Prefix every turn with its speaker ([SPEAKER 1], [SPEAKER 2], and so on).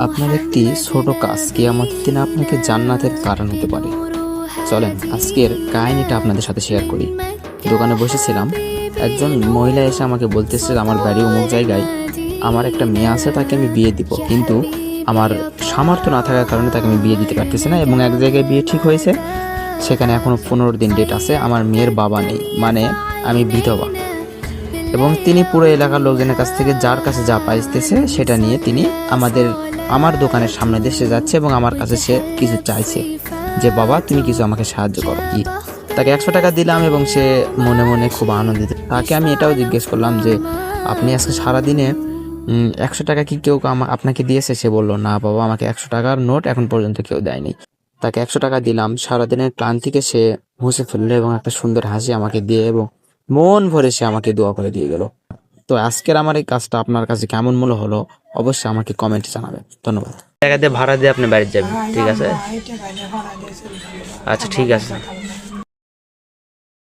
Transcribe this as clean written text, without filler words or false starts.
[SPEAKER 1] আপনার একটি ছোট কাজ কিয়ামতের দিনে আপনাকে জান্নাতের কারণ হতে পারে। চলেন আজকের কাহিনীটা আপনাদের সাথে শেয়ার করি। দোকানে বসেছিলাম, একজন মহিলা এসে আমাকে বলতেছে আমার বাড়ি অমুক জায়গায়, আমার একটা মেয়ে আছে, তাকে আমি বিয়ে দিব, কিন্তু আমার সামর্থ্য না থাকার কারণে তাকে আমি বিয়ে দিতে পারতেছি না। এবং এক জায়গায় বিয়ে ঠিক হয়েছে, সেখানে এখনও 15 দিন ডেট আছে, আমার মেয়ের বাবা নেই, মানে আমি বিধবা। এবং তিনি পুরো এলাকার লোকজনের কাছ থেকে যার কাছে যা পাইতেছে সেটা নিয়ে তিনি আমার দোকানের সামনে দেশে যাচ্ছে এবং আমার কাছে সে কিছু চাইছে যে বাবা তুমি কিছু আমাকে সাহায্য করো। তাকে 100 টাকা দিলাম এবং সে মনে মনে খুব আনন্দিত। তাকে আমি এটাও জিজ্ঞেস করলাম যে আপনি আজকে সারাদিনে 100 টাকা কি কেউ আপনাকে দিয়েছে? সে বলল না বাবা, আমাকে 100 টাকার নোট এখন পর্যন্ত কেউ দেয়নি। তাকে 100 টাকা দিলাম, সারাদিনের ক্লান্তিকে সে মুছে ফেললো এবং একটা সুন্দর হাসি আমাকে দিয়ে এবং মন ভরে সে আমাকে দোয়া করে দিয়ে গেল। তো আজকের আমার এই কাজটা আপনার কাছে কেমন মনে হলো অবশ্যই আমাকে কমেন্টে জানাবেন। ধন্যবাদ। টাকা দিয়ে ভাড়া দিয়ে আপনি বাড়ি যাবেন, ঠিক আছে? আচ্ছা ঠিক আছে।